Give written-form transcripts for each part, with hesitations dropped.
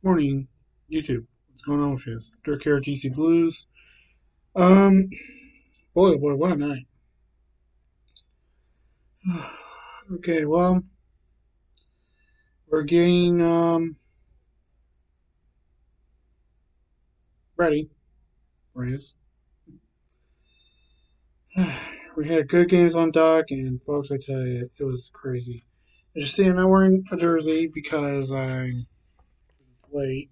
Morning, YouTube. What's going on with this? Dirk here, GC Blues. Um, boy, oh boy, what a night. Okay, well, we're getting ready. Rays. We had good games on deck, and folks, I tell you, it was crazy. I just see I'm not wearing a jersey because I'm late.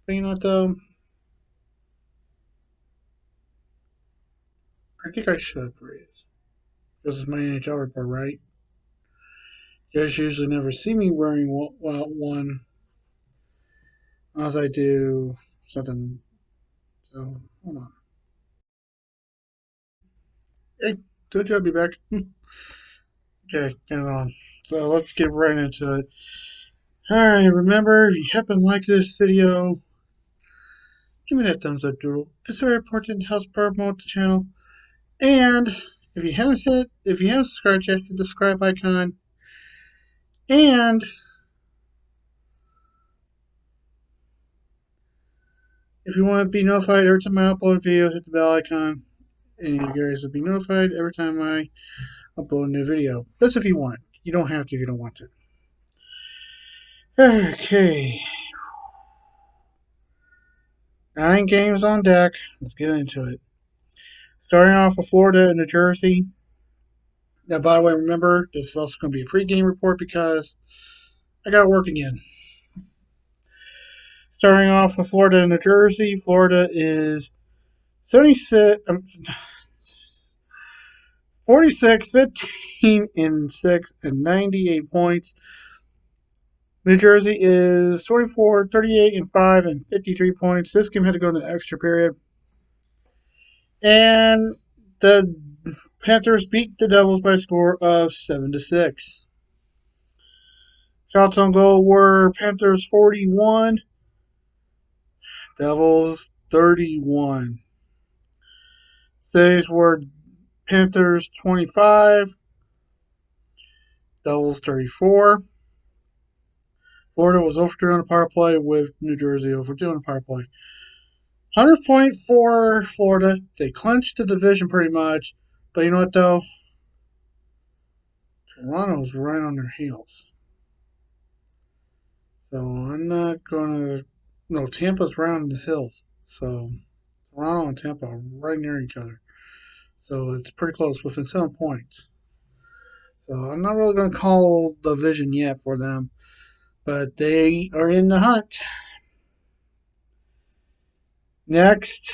But you know what, though? I think I should, Rays. This is my NHL report, right? You guys usually never see me wearing one unless I do something. So, hold on. Hey, good job, be back. Okay, getting on. So let's get right into it. Alright, remember, if you happen to like this video, give me that thumbs up doodle. It's very important to help promote the channel. And if you haven't subscribed yet, hit the subscribe icon. And if you want to be notified every time I upload a video, hit the bell icon. And you guys will be notified every time I upload a new video. That's if you want. You don't have to if you don't want to. Okay. 9 games on deck. Let's get into it. Starting off with Florida and New Jersey. Now, by the way, remember, this is also going to be a pregame report because I got to work again. Starting off with Florida and New Jersey. Florida is 46, 15, and 6, and 98 points. New Jersey is 24, 38, and 5, and 53 points. This game had to go into extra period. And the Panthers beat the Devils by a score of 7-6. Shots on goal were Panthers 41, Devils 31. Saves were Panthers 25, Devils 34. Florida was over 2 on the power play with New Jersey over 2 on the power play. 100 point for Florida. They clinched the division pretty much. But you know what, though? Toronto's right on their heels. So I'm not going to. No, Tampa's right on the hills. So Toronto and Tampa are right near each other. So it's pretty close, within 7 points. So I'm not really going to call the division yet for them. But they are in the hunt. Next,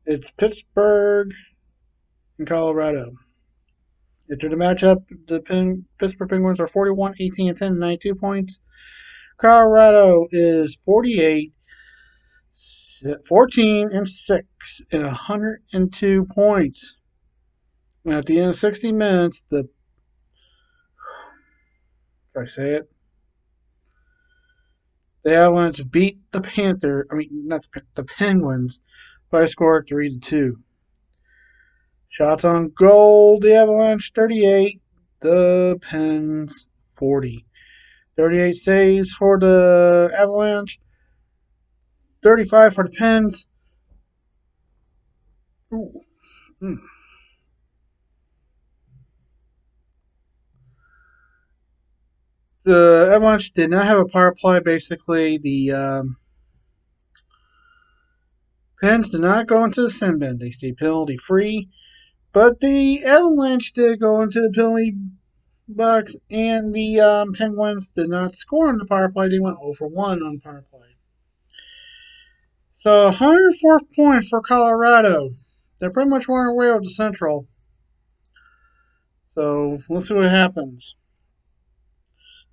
it's Pittsburgh and Colorado. After the matchup, the Pittsburgh Penguins are 41, 18, and 10, 92 points. Colorado is 48, 14, and 6, and 102 points. And at the end of 60 minutes, if I say it, the Avalanche beat the Penguins by a score of 3-2. Shots on goal, the Avalanche 38, the Pens 40. 38 saves for the Avalanche, 35 for the Pens. Ooh. The Avalanche did not have a power play. Basically, the Pens did not go into the sin bin. They stayed penalty free. But the Avalanche did go into the penalty box, and the Penguins did not score on the power play. They went 0 for 1 on the power play. So 104th point for Colorado. They're pretty much running away with the Central. So we'll see what happens.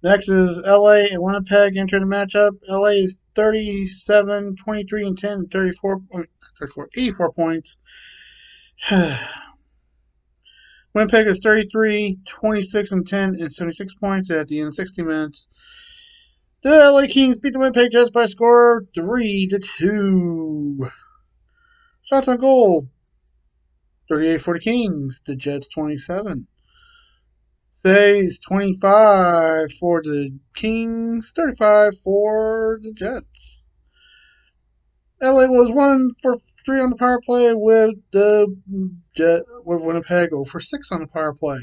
Next is LA and Winnipeg enter the matchup. LA is 37, 23, and 10, 84 points. Winnipeg is 33, 26, and 10, and 76 points at the end of 60 minutes. The LA Kings beat the Winnipeg Jets by a score of 3-2. Shots on goal. 38 for the Kings. The Jets 27. Says 25 for the Kings, 35 for the Jets. LA was 1 for 3 on the power play with Winnipeg 0 for 6 on the power play.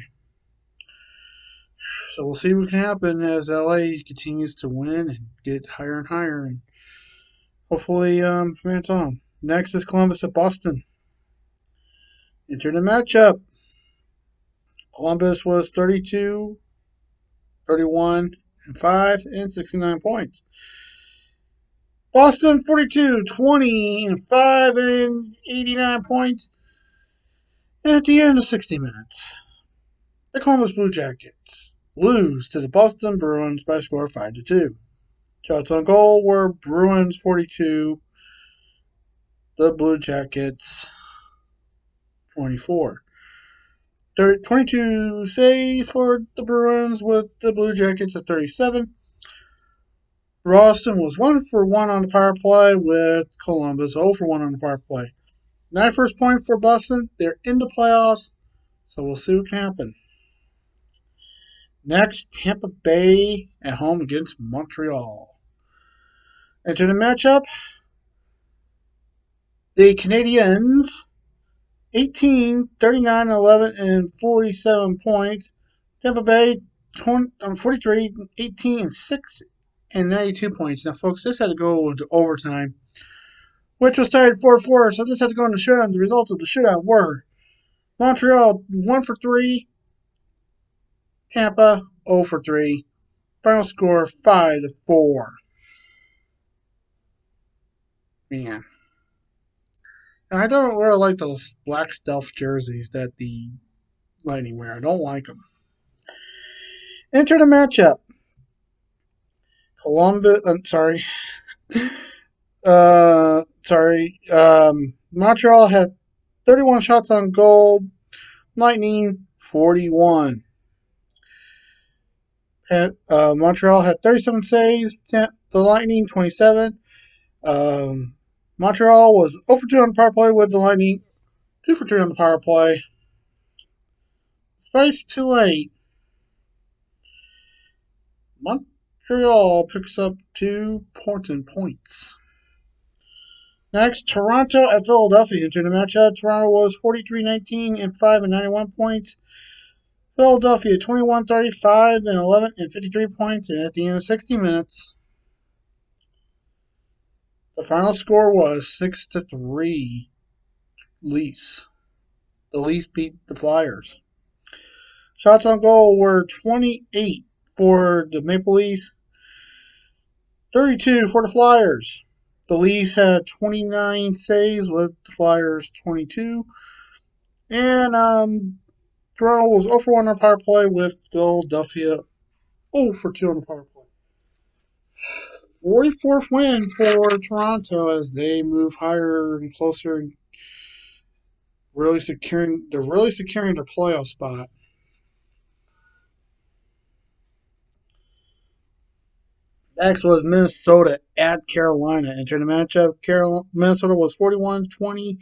So we'll see what can happen as LA continues to win and get higher and higher, and hopefully it's on. Next is Columbus at Boston. Enter the matchup. Columbus was 32, 31, and 5, and 69 points. Boston 42, 20, and 5, and 89 points. And at the end of 60 minutes, the Columbus Blue Jackets lose to the Boston Bruins by a score of 5-2. Shots on goal were Bruins 42, the Blue Jackets 24. 22 saves for the Bruins with the Blue Jackets at 37. Boston was 1 for 1 on the power play with Columbus 0 for 1 on the power play. 91st point for Boston. They're in the playoffs, so we'll see what can happen. Next, Tampa Bay at home against Montreal. Enter the matchup. The Canadiens, 18, 39, 11, and 47 points. Tampa Bay, 43, 18, and 6, and 92 points. Now, folks, this had to go into overtime, which was tied 4-4, so this had to go into shootout. The results of the shootout were Montreal 1 for 3, Tampa 0 for 3. Final score 5-4. Man. Now, I don't really like those black stealth jerseys that the Lightning wear. I don't like them. Enter the matchup. Montreal had 31 shots on goal. Lightning 41. Montreal had 37 saves. The Lightning 27. Montreal was 0 for 2 on the power play with the Lightning 2 for 3 on the power play. Space too late. Montreal picks up 2 important points. Next, Toronto at Philadelphia into the matchup. Toronto was 43-19 and 5 and 91 points. Philadelphia 21-35 and 11 and 53 points. And at the end of 60 minutes, the final score was 6-3 Leafs. The Leafs beat the Flyers. Shots on goal were 28 for the Maple Leafs, 32 for the Flyers. The Leafs had 29 saves with the Flyers 22. And Toronto was 0 for 1 on power play with Philadelphia 0 for 2 on the power play. 44th win for Toronto as they move higher and closer and really securing their playoff spot. Next was Minnesota at Carolina. Enter the matchup. Minnesota was 41-20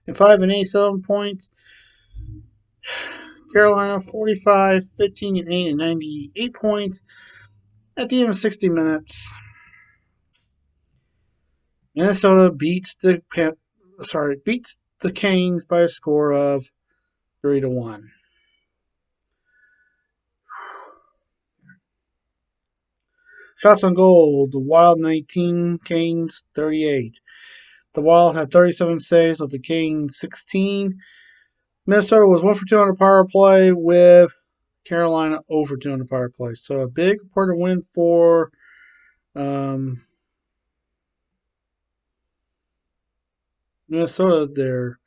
and 5 and 87 points. Carolina 45, 15 and 8 and 98 points. At the end of 60 minutes, Minnesota beats the Canes by a score of 3-1. Shots on goal, the Wild 19, Canes 38. The Wild had 37 saves with the Canes 16. Minnesota was 1 for 2 on the power play with Carolina 0 for 2 on the power play. So a big important win for Minnesota there.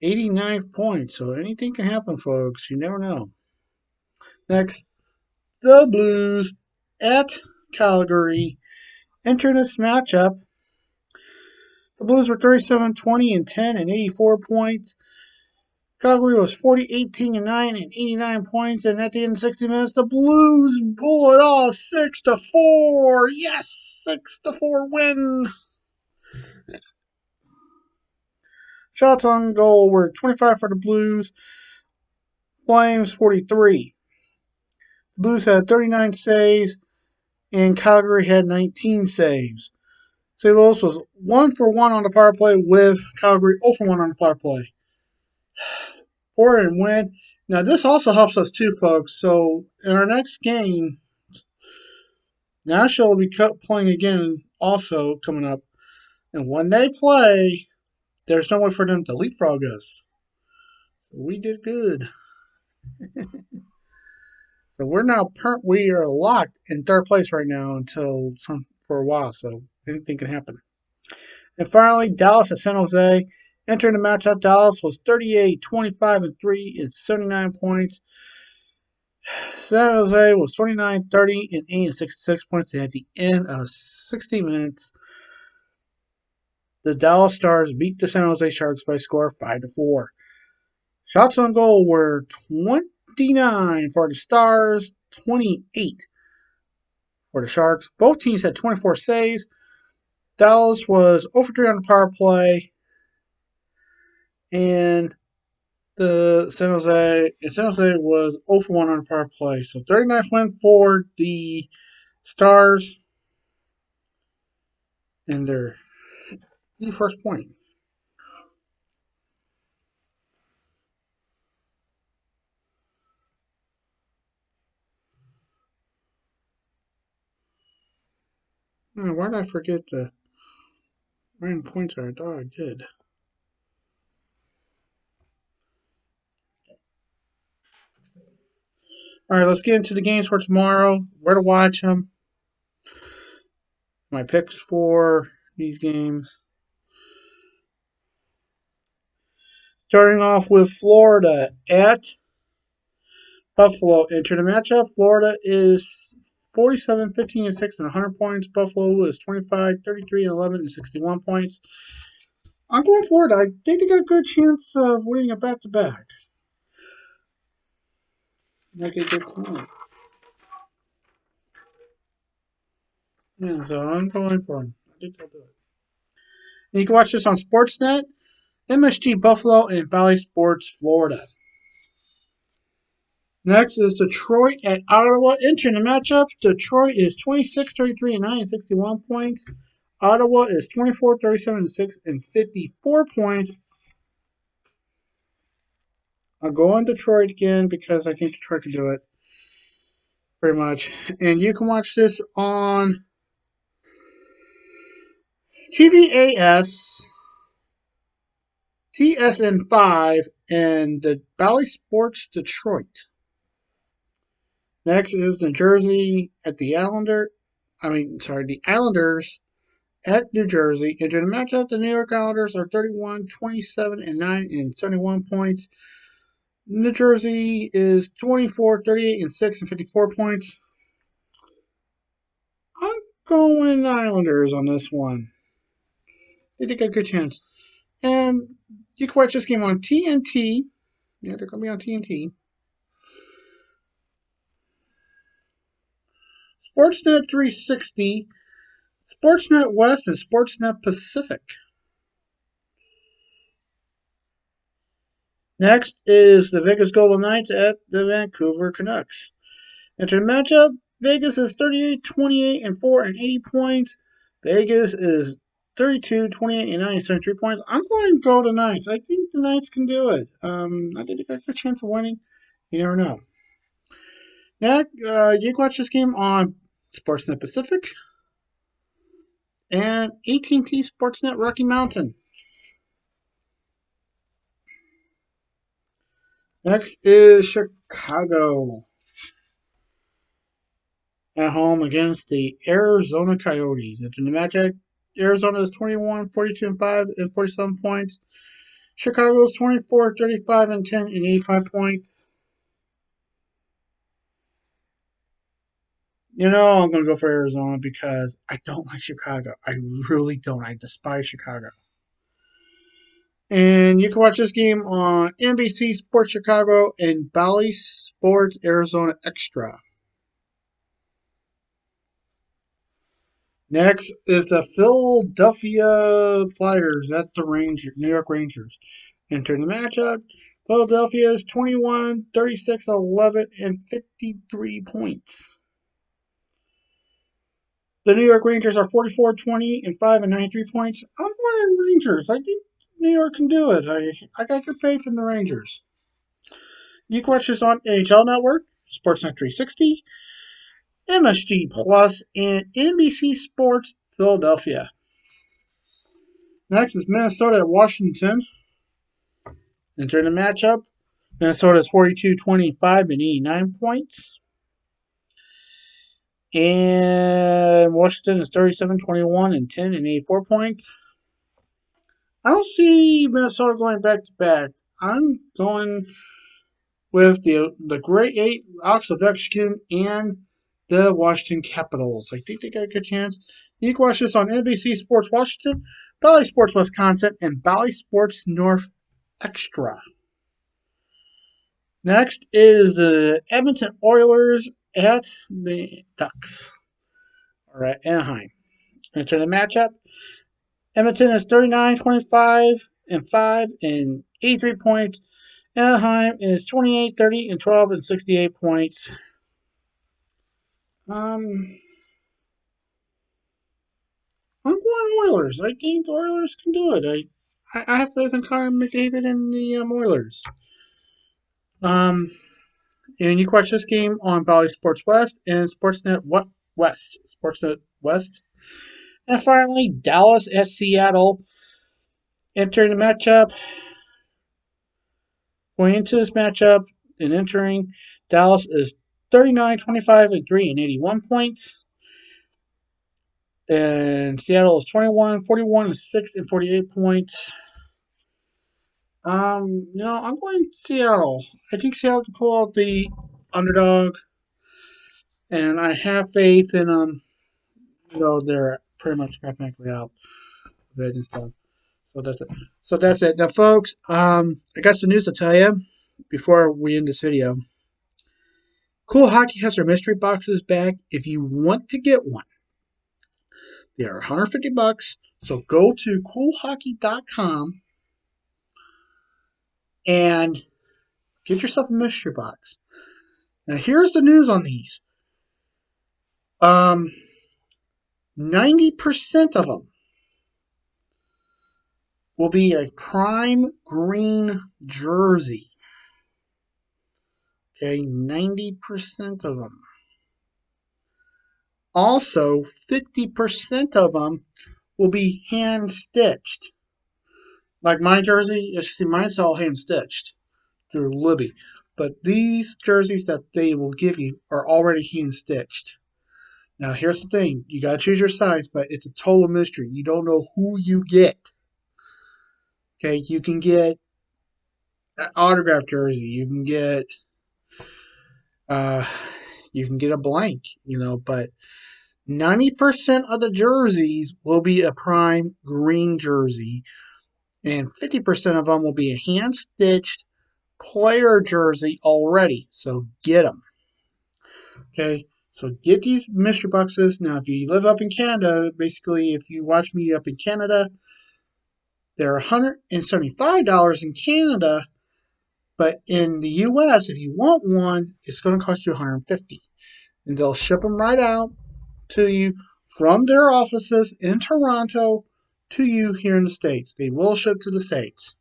89 points. So anything can happen, folks. You never know. Next, the Blues at Calgary. Enter this matchup. The Blues were 37-20 and 10 and 84 points. Calgary was 40-18 and 9 and 89 points. And at the end of 60 minutes, the Blues pull it off 6-4. Yes, 6-4 win. Shots on goal were 25 for the Blues. Flames 43. The Blues had 39 saves, and Calgary had 19 saves. St. Louis was 1 for 1 on the power play, with Calgary 0 for 1 on the power play. 4 and win. Now, this also helps us too, folks. So, in our next game, Nashville will be playing again, also coming up. And when they play, there's no way for them to leapfrog us. So we did good. So we are locked in third place right now for a while. So anything can happen. And finally, Dallas at San Jose. Entering the matchup, Dallas was 38, 25, and 3 and 79 points. San Jose was 29, 30, and 8 and 66 points. And at the end of 60 minutes, the Dallas Stars beat the San Jose Sharks by a score of 5-4. Shots on goal were 29 for the Stars, 28 for the Sharks. Both teams had 24 saves. Dallas was 0 for 3 on the power play, and San Jose was 0 for 1 on the power play. So 39th win for the Stars, and their first point. Why did I forget the random points are? I thought I did. All right, let's get into the games for tomorrow. Where to watch them. My picks for these games. Starting off with Florida at Buffalo. Enter the matchup. Florida is 47, 15, and 6 and 100 points. Buffalo is 25, 33, and 11 and 61 points. I'm going Florida. I think they got a good chance of winning a back-to-back. Make it a good time. Yeah, so I'm going for them. I think they'll do it. And you can watch this on Sportsnet, MSG Buffalo, and Bally Sports Florida. Next is Detroit at Ottawa. Entering the matchup, Detroit is 26, 33, and 9 and 61 points. Ottawa is 24, 37, and 6 and 54 points. I'll go on Detroit again because I think Detroit can do it. Pretty much. And you can watch this on TVAS, TSN5, and the Bally Sports Detroit. Next is New Jersey at the Islanders at New Jersey. Into the matchup, the New York Islanders are 31, 27, and 9 and 71 points. New Jersey is 24, 38, and 6 and 54 points. I'm going Islanders on this one. They think a good chance. And you can watch this game on TNT. Yeah, they're going to be on TNT. Sportsnet 360, Sportsnet West, and Sportsnet Pacific. Next is the Vegas Golden Knights at the Vancouver Canucks. Enter the matchup, Vegas is 38, 28, and 4 and 80 points. Vegas is 32, 28, and 9 and 73 points. I'm going to go to Knights. I think the Knights can do it. I think they got a chance of winning. You never know. Next, you can watch this game on Sportsnet Pacific and AT&T Sportsnet Rocky Mountain. Next is Chicago at home against the Arizona Coyotes. Into the matchup, Arizona is 21, 42, and 5 and 47 points. Chicago is 24, 35, and 10 and 85 points. I'm going to go for Arizona because I don't like Chicago. I really don't. I despise Chicago. And you can watch this game on NBC Sports Chicago and Bally Sports Arizona Extra. Next is the Philadelphia Flyers at the New York Rangers. Enter the matchup. Philadelphia is 21, 36, 11, and 53 points. The New York Rangers are 44, 20, and 5, and 93 points. I'm going Rangers. I think New York can do it. I got good faith in the Rangers. You can watch this on NHL Network, Sportsnet 360, MSG Plus, and NBC Sports Philadelphia. Next is Minnesota at Washington. Entering the matchup, Minnesota is 42, 25, and 89 points. And Washington is 37, 21, and 10, and 84 points. I don't see Minnesota going back to back. I'm going with the Great Eight, Alex Ovechkin, and the Washington Capitals. I think they got a good chance. You can watch this on NBC Sports Washington, Bally Sports Wisconsin, and Bally Sports North Extra. Next is the Edmonton Oilers at the Ducks. All right, Anaheim. Enter the matchup. Edmonton is 39, 25, and 5, and 83 points. Anaheim is 28, 30, and 12, and 68 points. I'm going Oilers. I think Oilers can do it. I have faith in Connor McDavid and the Oilers. And you can watch this game on Bally Sports West and Sportsnet West. Sportsnet West. And finally, Dallas at Seattle. Entering the matchup. Going into this matchup and entering, Dallas is 39, 25, and 3, and 81 points. And Seattle is 21, 41, and 6, and 48 points. I'm going Seattle. I think Seattle can pull out the underdog. And I have faith in they're pretty much mathematically out of it and stuff. So that's it. Now, folks, I got some news to tell you before we end this video. Cool Hockey has their mystery boxes back. If you want to get one, they are $150. So go to coolhockey.com and get yourself a mystery box. Now, here's the news on these. 90% of them will be a prime green jersey. Okay, 90% of them. Also, 50% of them will be hand stitched. Like my jersey, you see, mine's all hand stitched through Libby. But these jerseys that they will give you are already hand stitched. Now, here's the thing. You got to choose your size, but it's a total mystery. You don't know who you get. Okay, you can get an autographed jersey. You can get a blank, but 90% of the jerseys will be a prime green jersey, and 50% of them will be a hand-stitched player jersey already. So get them. Okay, so get these mystery boxes. Now, if you live up in Canada, basically, if you watch me up in Canada, they're $175 in Canada, but in the U.S., if you want one, it's going to cost you $150, and they'll ship them right out to you from their offices in Toronto to you here in the States. They will ship to the States.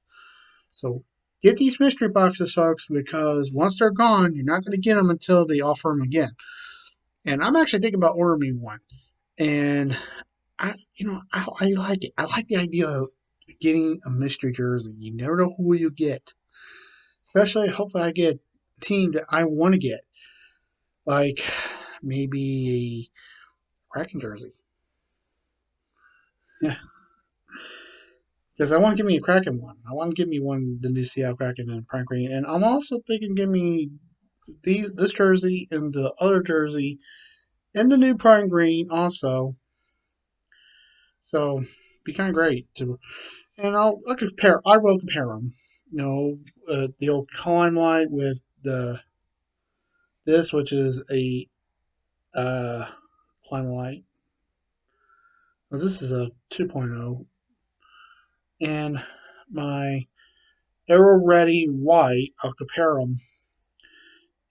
So get these mystery boxes, folks, because once they're gone, you're not going to get them until they offer them again. And I'm actually thinking about ordering me one. And I like it. I like the idea of getting a mystery jersey. You never know who you get. Especially, hopefully, I get a team that I want to get. Like maybe a Kraken jersey. Yeah. Because I want to give me a Kraken one. I want to give me one, the new Seattle Kraken and Prime Green. And I'm also thinking give me this jersey and the other jersey and the new Prime Green also. So, be kind of great. And I will compare them. The old Limelight with this, which is a Limelight. Well, this is a 2.0. And my Arrow Ready White, I'll compare them.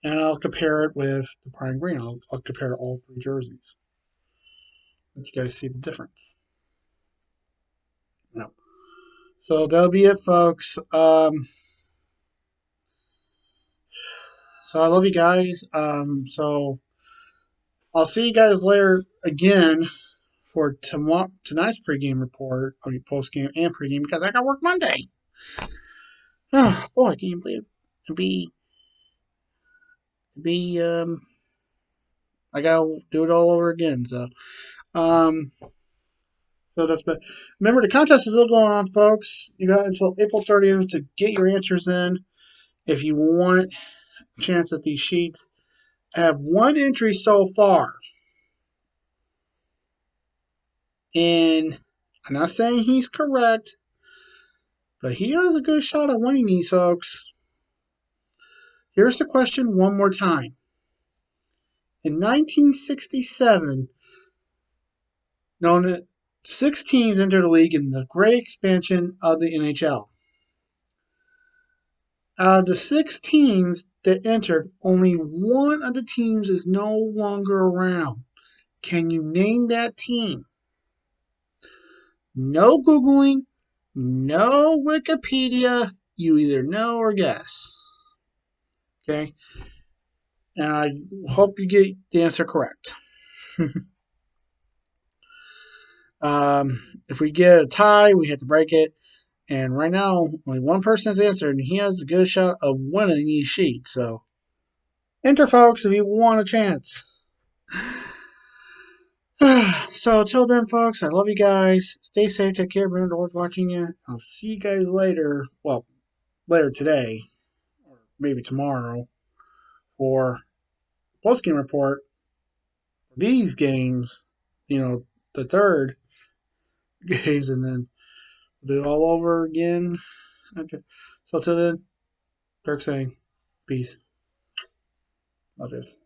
And I'll compare it with the Prime Green. I'll compare all three jerseys. Let you guys see the difference. No. So that'll be it, folks. So I love you guys. So I'll see you guys later again for tonight's pregame report. I mean, postgame and pregame because I got work Monday. Oh boy, I can't believe it. I gotta do it all over again. Um, so that's but remember the contest is still going on, folks. You got until April 30th to get your answers in. If you want a chance at these sheets, I have one entry so far. And I'm not saying he's correct, but he has a good shot at winning these, folks. Here's the question one more time. In 1967, known as 6 teams entered the league in the great expansion of the NHL. Out of the 6 teams that entered, only one of the teams is no longer around. Can you name that team? No Googling, no Wikipedia. You either know or guess. Okay? And I hope you get the answer correct. If we get a tie, we have to break it. And right now, only one person has answered, and he has a good shot of winning these sheets. So, enter, folks, if you want a chance. So, till then, folks, I love you guys. Stay safe, take care, remember what's watching you. I'll see you guys later. Well, later today, or maybe tomorrow, for post-game report. These games, the third games, and then we'll do it all over again. Okay. So, till then, Dirk saying, peace. Love yous.